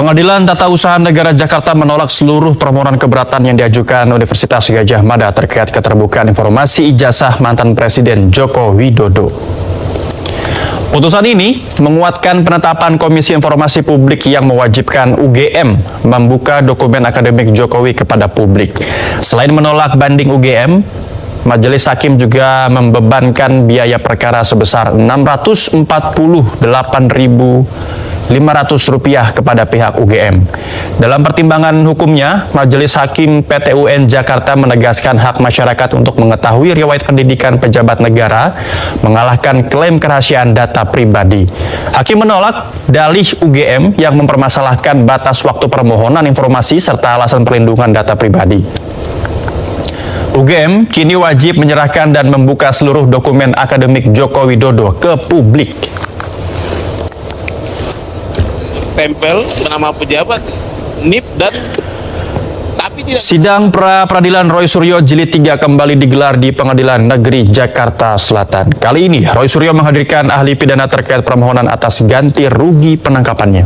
Pengadilan Tata Usaha Negara Jakarta menolak seluruh permohonan keberatan yang diajukan Universitas Gadjah Mada terkait keterbukaan informasi ijazah mantan Presiden Joko Widodo. Putusan ini menguatkan penetapan Komisi Informasi Publik yang mewajibkan UGM membuka dokumen akademik Jokowi kepada publik. Selain menolak banding UGM, Majelis Hakim juga membebankan biaya perkara sebesar Rp648.500 kepada pihak UGM. Dalam pertimbangan hukumnya, Majelis Hakim PT UN Jakarta menegaskan hak masyarakat untuk mengetahui riwayat pendidikan pejabat negara, mengalahkan klaim kerahasiaan data pribadi. Hakim menolak dalih UGM yang mempermasalahkan batas waktu permohonan informasi serta alasan perlindungan data pribadi. UGM kini wajib menyerahkan dan membuka seluruh dokumen akademik Joko Widodo ke publik. Tempel nama pejabat, NIP dan tapi tidak. Sidang pra-peradilan Roy Suryo Jilid 3 kembali digelar di Pengadilan Negeri Jakarta Selatan. Kali ini Roy Suryo menghadirkan ahli pidana terkait permohonan atas ganti rugi penangkapannya.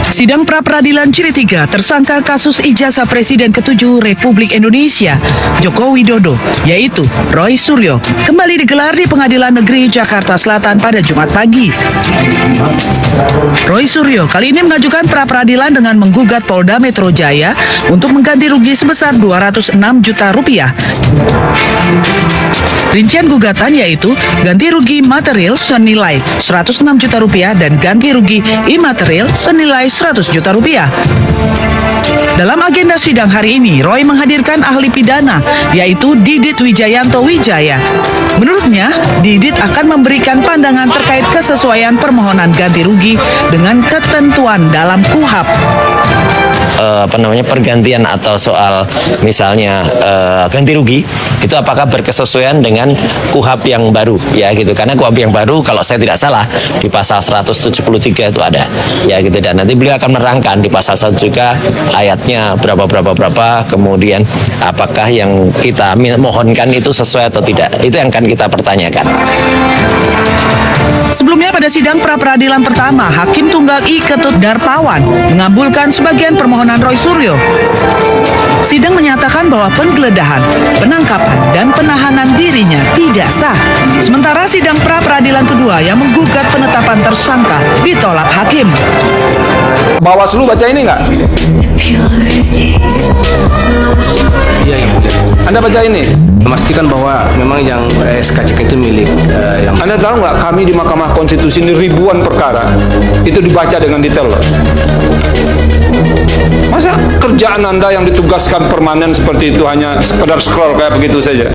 Sidang pra-peradilan Jilid 3 tersangka kasus ijazah Presiden ke-7 Republik Indonesia Joko Widodo, yaitu Roy Suryo, kembali digelar di Pengadilan Negeri Jakarta Selatan pada Jumat pagi. Roy Suryo kali ini mengajukan pra-peradilan dengan menggugat Polda Metro Jaya untuk mengganti rugi sebesar Rp206 juta. Rincian gugatan yaitu ganti rugi material senilai Rp106 juta dan ganti rugi imaterial senilai Rp100 juta. Dalam agenda sidang hari ini, Roy menghadirkan ahli pidana, yaitu Didit Wijayanto Wijaya. Menurutnya, Didit akan memberikan pandangan terkait kesesuaian permohonan ganti rugi dengan ketentuan dalam KUHP. Pergantian atau soal misalnya ganti rugi itu apakah berkesesuaian dengan KUHP yang baru ya gitu, karena KUHP yang baru kalau saya tidak salah di pasal 173 itu ada ya gitu, dan nanti beliau akan menerangkan di pasal 1 juga ayatnya berapa kemudian apakah yang kita mohonkan itu sesuai atau tidak, itu yang akan kita pertanyakan. Sebelumnya pada sidang pra-peradilan pertama, Hakim Tunggal I Ketut Darpawan mengabulkan sebagian permohonan Roy Suryo. Sidang menyatakan bahwa penggeledahan, penangkapan, dan penahanan dirinya tidak sah. Sementara sidang pra-peradilan kedua yang menggugat penetapan tersangka ditolak Hakim. Bawaslu baca ini nggak? Iya, Anda baca ini? Memastikan bahwa memang yang SKCK itu milik yang... Anda tahu nggak, kami di Mahkamah Konstitusi ini ribuan perkara itu dibaca dengan detail loh. Masa kerjaan Anda yang ditugaskan permanen seperti itu hanya sekedar scroll kayak begitu saja?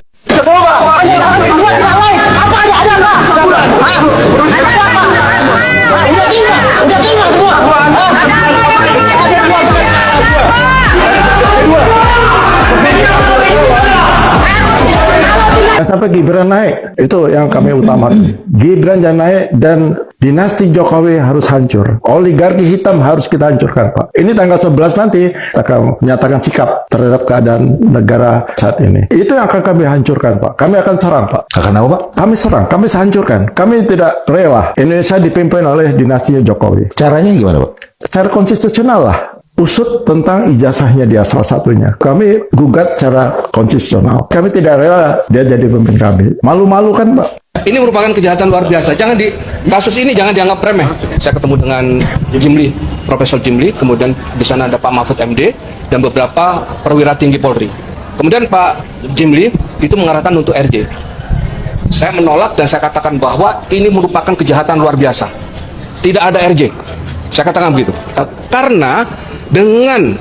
Sampai Gibran naik, itu yang kami utamakan. Gibran jangan naik dan dinasti Jokowi harus hancur. Oligarki hitam harus kita hancurkan, Pak. Ini tanggal 11 nanti akan menyatakan sikap terhadap keadaan negara saat ini. Itu yang akan kami hancurkan, Pak. Kami akan serang, Pak. Akan apa, Pak? Kami serang, kami hancurkan. Kami tidak rela Indonesia dipimpin oleh dinasti Jokowi. Caranya gimana, Pak? Secara konstitusional lah. Usut tentang ijazahnya dia salah satunya. Kami gugat secara konstitusional. Kami tidak rela dia jadi pemimpin kami. Malu-malu kan, Pak? Ini merupakan kejahatan luar biasa. Kasus ini jangan dianggap remeh. Saya ketemu dengan Jimli, Profesor Jimli, kemudian di sana ada Pak Mahfud MD dan beberapa perwira tinggi Polri. Kemudian Pak Jimli itu mengarahkan untuk RJ. Saya menolak dan saya katakan bahwa ini merupakan kejahatan luar biasa. Tidak ada RJ. Saya katakan begitu. Karena dengan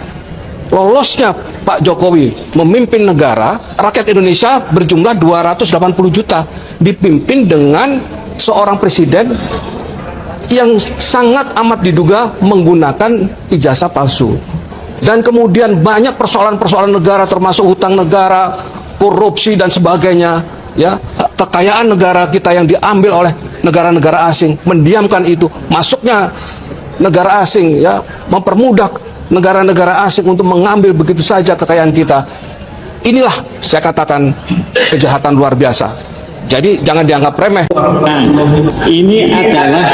lolosnya Pak Jokowi memimpin negara, rakyat Indonesia berjumlah 280 juta, dipimpin dengan seorang presiden yang sangat amat diduga menggunakan ijazah palsu. Dan kemudian banyak persoalan-persoalan negara termasuk hutang negara, korupsi dan sebagainya, ya, kekayaan negara kita yang diambil oleh negara-negara asing, mendiamkan itu, masuknya negara asing, ya, mempermudah negara-negara asing untuk mengambil begitu saja kekayaan kita. Inilah saya katakan kejahatan luar biasa. Jadi jangan dianggap remeh. Nah, ini adalah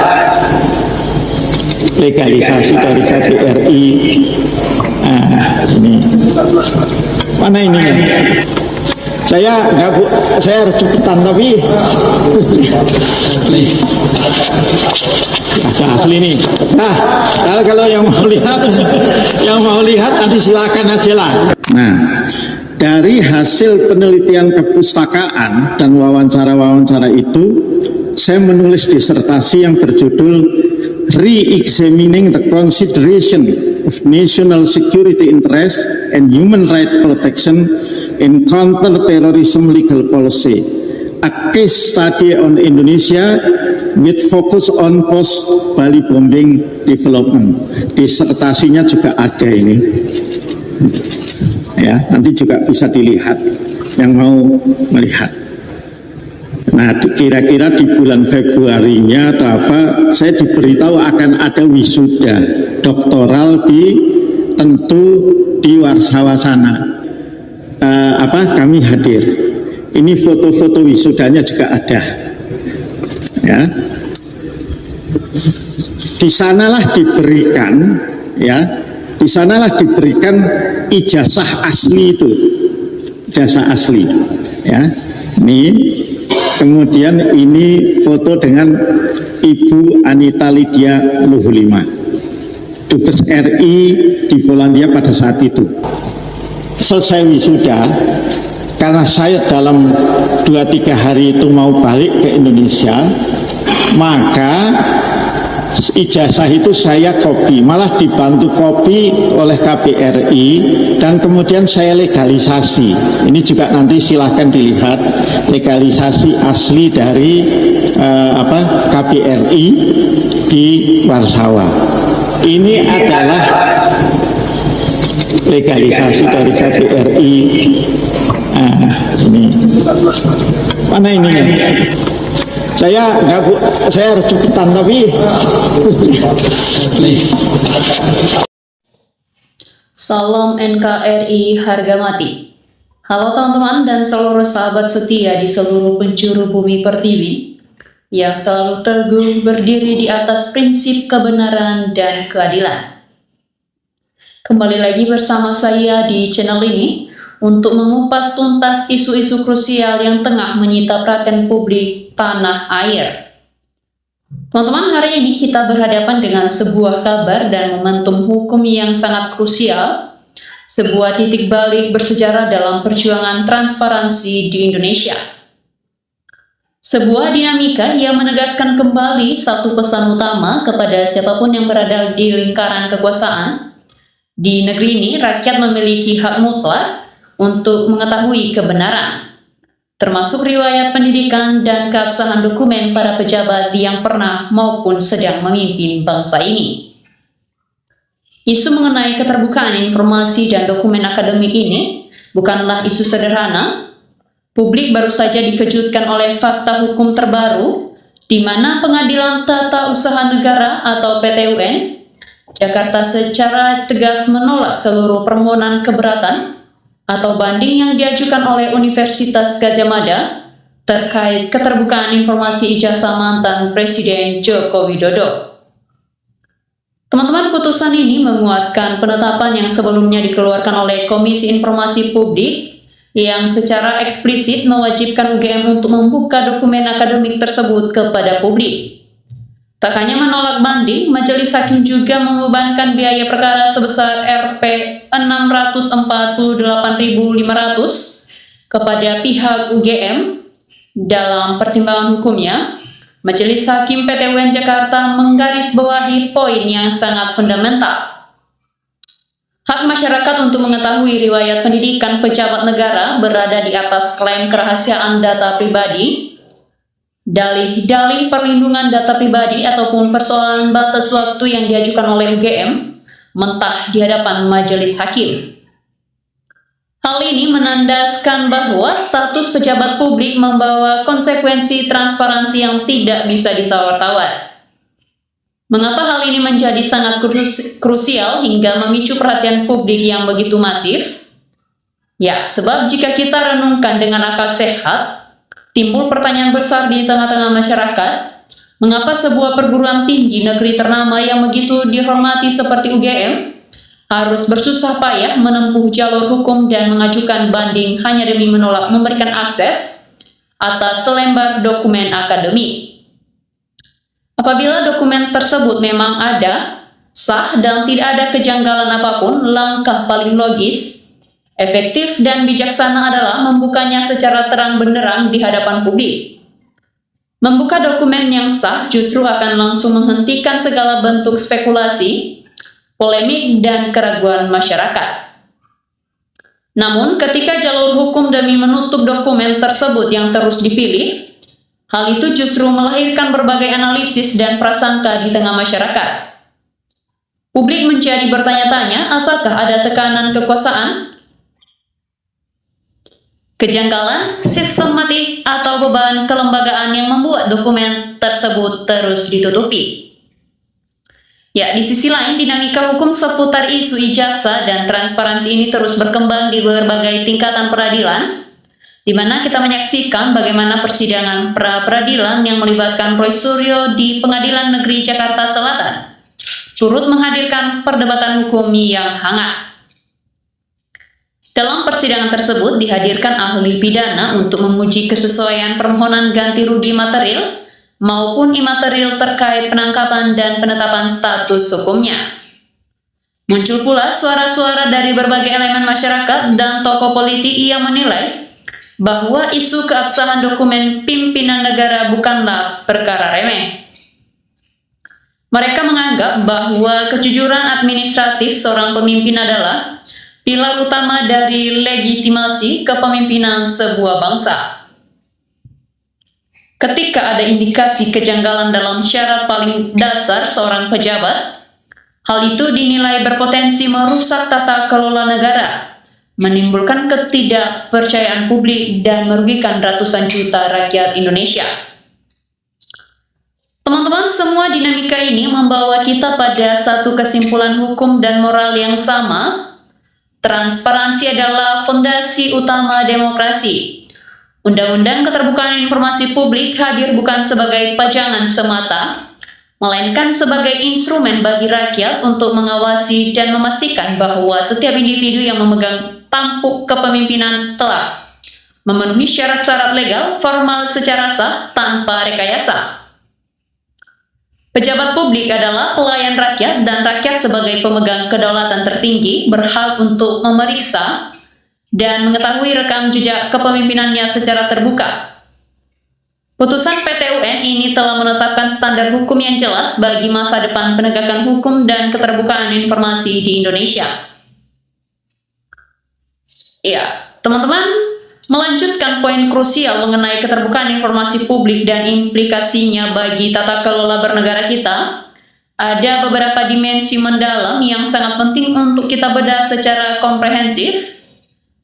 legalisasi dari KBRI. Nah, ini mana ini? Saya nggak bu, saya harus cepetan tapi asli nih. Nah, kalau yang mau lihat nanti silakan aja lah. Nah, dari hasil penelitian kepustakaan dan wawancara-wawancara itu, saya menulis disertasi yang berjudul Re-examining the Consideration of National Security Interest and Human Rights Protection in Counter-Terrorism Legal Policy, a case study on Indonesia with focus on post-Bali bombing development. Disertasinya juga ada ini. Ya, nanti juga bisa dilihat yang mau melihat. Nah, kira-kira di bulan Februarinya atau apa, saya diberitahu akan ada wisuda doktoral tentu di Warsawa sana. Kami hadir. Ini foto-foto wisudanya juga ada. Ya. Di sanalah diberikan, ya. Di sanalah diberikan ijazah asli itu, ijazah asli, ya. Ini, kemudian ini foto dengan Ibu Anita Lydia Luhulima, Dubes RI di Polandia pada saat itu. Selesai wisuda, karena saya dalam 2-3 hari itu mau balik ke Indonesia, maka ijazah itu saya copy, malah dibantu copy oleh KBRI, dan kemudian saya legalisasi. Ini juga nanti silahkan dilihat legalisasi asli dari KBRI di Warsawa. Ini adalah legalisasi dari KBRI. Ini mana ini? Saya nggak bu, saya harus cepetan tapi. Salam NKRI harga mati. Halo teman-teman dan seluruh sahabat setia di seluruh penjuru bumi pertiwi yang selalu teguh berdiri di atas prinsip kebenaran dan keadilan. Kembali lagi bersama saya di channel ini untuk mengupas tuntas isu-isu krusial yang tengah menyita perhatian publik tanah air. Teman-teman, hari ini kita berhadapan dengan sebuah kabar dan momentum hukum yang sangat krusial, sebuah titik balik bersejarah dalam perjuangan transparansi di Indonesia. Sebuah dinamika yang menegaskan kembali satu pesan utama kepada siapapun yang berada di lingkaran kekuasaan. Di negeri ini, rakyat memiliki hak mutlak untuk mengetahui kebenaran, termasuk riwayat pendidikan dan keabsahan dokumen para pejabat yang pernah maupun sedang memimpin bangsa ini. Isu mengenai keterbukaan informasi dan dokumen akademik ini bukanlah isu sederhana. Publik baru saja dikejutkan oleh fakta hukum terbaru, di mana Pengadilan Tata Usaha Negara atau PT-UN Jakarta secara tegas menolak seluruh permohonan keberatan atau banding yang diajukan oleh Universitas Gadjah Mada terkait keterbukaan informasi ijazah mantan Presiden Joko Widodo. Teman-teman, putusan ini menguatkan penetapan yang sebelumnya dikeluarkan oleh Komisi Informasi Publik yang secara eksplisit mewajibkan UGM untuk membuka dokumen akademik tersebut kepada publik. Tak hanya menolak banding, Majelis Hakim juga membebankan biaya perkara sebesar Rp 648.500 kepada pihak UGM. Dalam pertimbangan hukumnya, Majelis Hakim PT-UN Jakarta menggarisbawahi poin yang sangat fundamental. Hak masyarakat untuk mengetahui riwayat pendidikan pejabat negara berada di atas klaim kerahasiaan data pribadi, dalih-dalih perlindungan data pribadi ataupun persoalan batas waktu yang diajukan oleh UGM mentah di hadapan majelis hakim. Hal ini menandaskan bahwa status pejabat publik membawa konsekuensi transparansi yang tidak bisa ditawar-tawar. Mengapa hal ini menjadi sangat krusial hingga memicu perhatian publik yang begitu masif? Ya, sebab jika kita renungkan dengan akal sehat, timbul pertanyaan besar di tengah-tengah masyarakat, mengapa sebuah perguruan tinggi negeri ternama yang begitu dihormati seperti UGM harus bersusah payah menempuh jalur hukum dan mengajukan banding hanya demi menolak memberikan akses atas selembar dokumen akademik. Apabila dokumen tersebut memang ada, sah dan tidak ada kejanggalan apapun, langkah paling logis, efektif dan bijaksana adalah membukanya secara terang benderang di hadapan publik. Membuka dokumen yang sah justru akan langsung menghentikan segala bentuk spekulasi, polemik, dan keraguan masyarakat. Namun, ketika jalur hukum demi menutup dokumen tersebut yang terus dipilih, hal itu justru melahirkan berbagai analisis dan prasangka di tengah masyarakat. Publik menjadi bertanya-tanya apakah ada tekanan kekuasaan, kejanggalan, sistematik, atau beban kelembagaan yang membuat dokumen tersebut terus ditutupi. Ya, di sisi lain, dinamika hukum seputar isu ijazah dan transparansi ini terus berkembang di berbagai tingkatan peradilan, di mana kita menyaksikan bagaimana persidangan pra-peradilan yang melibatkan Roy Suryo di Pengadilan Negeri Jakarta Selatan turut menghadirkan perdebatan hukum yang hangat. Dalam persidangan tersebut dihadirkan ahli pidana untuk menguji kesesuaian permohonan ganti rugi material maupun imaterial terkait penangkapan dan penetapan status hukumnya. Muncul pula suara-suara dari berbagai elemen masyarakat dan tokoh politik yang menilai bahwa isu keabsahan dokumen pimpinan negara bukanlah perkara remeh. Mereka menganggap bahwa kejujuran administratif seorang pemimpin adalah pilar utama dari legitimasi kepemimpinan sebuah bangsa. Ketika ada indikasi kejanggalan dalam syarat paling dasar seorang pejabat, hal itu dinilai berpotensi merusak tata kelola negara, menimbulkan ketidakpercayaan publik, dan merugikan ratusan juta rakyat Indonesia. Teman-teman, semua dinamika ini membawa kita pada satu kesimpulan hukum dan moral yang sama. Transparansi adalah fondasi utama demokrasi. Undang-undang Keterbukaan Informasi Publik hadir bukan sebagai pajangan semata, melainkan sebagai instrumen bagi rakyat untuk mengawasi dan memastikan bahwa setiap individu yang memegang tampuk kepemimpinan telah memenuhi syarat-syarat legal formal secara sah tanpa rekayasa. Pejabat publik adalah pelayan rakyat, dan rakyat sebagai pemegang kedaulatan tertinggi berhak untuk memeriksa dan mengetahui rekam jejak kepemimpinannya secara terbuka. Putusan PT UN ini telah menetapkan standar hukum yang jelas bagi masa depan penegakan hukum dan keterbukaan informasi di Indonesia. Ya, teman-teman, melanjutkan poin krusial mengenai keterbukaan informasi publik dan implikasinya bagi tata kelola bernegara kita, ada beberapa dimensi mendalam yang sangat penting untuk kita bedah secara komprehensif.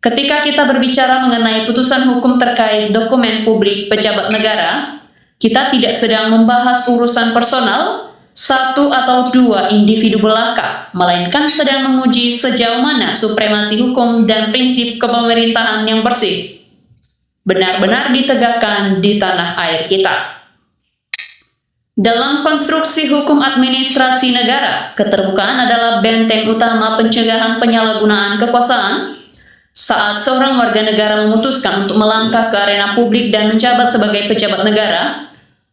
Ketika kita berbicara mengenai putusan hukum terkait dokumen publik pejabat negara, kita tidak sedang membahas urusan personal satu atau dua individu belaka, melainkan sedang menguji sejauh mana supremasi hukum dan prinsip kepemerintahan yang bersih benar-benar ditegakkan di tanah air kita. Dalam konstruksi hukum administrasi negara, keterbukaan adalah benteng utama pencegahan penyalahgunaan kekuasaan. Saat seorang warga negara memutuskan untuk melangkah ke arena publik dan menjabat sebagai pejabat negara,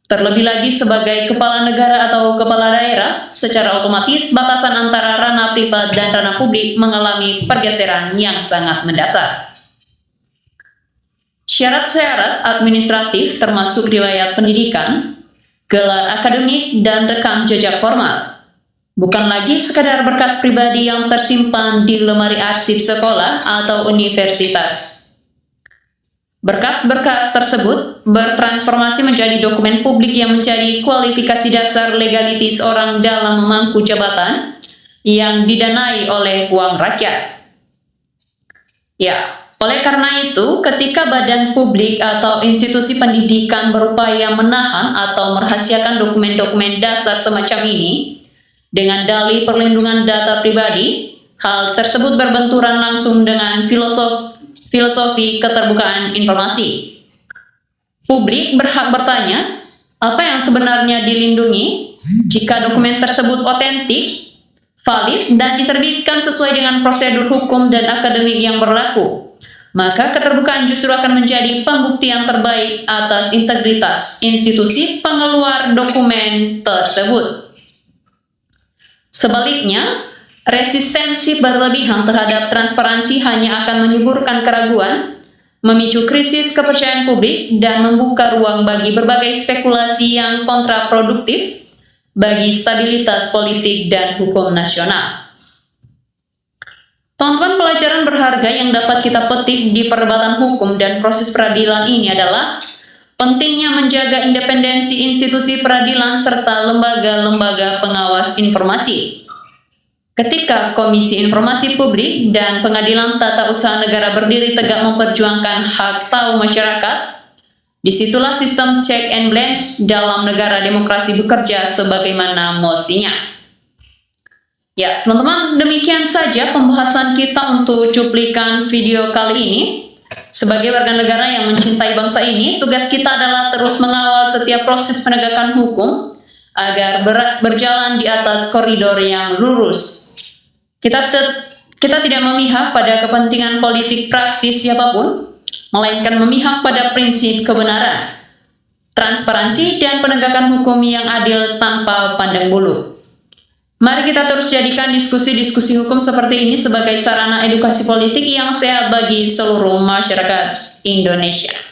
terlebih lagi sebagai kepala negara atau kepala daerah, secara otomatis batasan antara ranah privat dan ranah publik mengalami pergeseran yang sangat mendasar. Syarat-syarat administratif termasuk riwayat pendidikan, gelar akademik, dan rekam jejak formal. Bukan lagi sekadar berkas pribadi yang tersimpan di lemari arsip sekolah atau universitas. Berkas-berkas tersebut bertransformasi menjadi dokumen publik yang menjadi kualifikasi dasar legalitis orang dalam memangku jabatan yang didanai oleh uang rakyat. Ya, oleh karena itu, ketika badan publik atau institusi pendidikan berupaya menahan atau merahasiakan dokumen-dokumen dasar semacam ini dengan dalih perlindungan data pribadi, hal tersebut berbenturan langsung dengan filosofi keterbukaan informasi. Publik berhak bertanya apa yang sebenarnya dilindungi jika dokumen tersebut otentik, valid, dan diterbitkan sesuai dengan prosedur hukum dan akademik yang berlaku. Maka keterbukaan justru akan menjadi pembuktian terbaik atas integritas institusi pengeluar dokumen tersebut. Sebaliknya, resistensi berlebihan terhadap transparansi hanya akan menyuburkan keraguan, memicu krisis kepercayaan publik, dan membuka ruang bagi berbagai spekulasi yang kontraproduktif bagi stabilitas politik dan hukum nasional. Tontonan pelajaran berharga yang dapat kita petik di perdebatan hukum dan proses peradilan ini adalah pentingnya menjaga independensi institusi peradilan serta lembaga-lembaga pengawas informasi. Ketika Komisi Informasi Publik dan Pengadilan Tata Usaha Negara berdiri tegak memperjuangkan hak tahu masyarakat, disitulah sistem check and balance dalam negara demokrasi bekerja sebagaimana mestinya. Ya, teman-teman, demikian saja pembahasan kita untuk cuplikan video kali ini. Sebagai warga negara yang mencintai bangsa ini, tugas kita adalah terus mengawal setiap proses penegakan hukum agar berjalan di atas koridor yang lurus. Kita tidak memihak pada kepentingan politik praktis siapapun, melainkan memihak pada prinsip kebenaran, transparansi, dan penegakan hukum yang adil tanpa pandang bulu. Mari kita terus jadikan diskusi-diskusi hukum seperti ini sebagai sarana edukasi politik yang sehat bagi seluruh masyarakat Indonesia.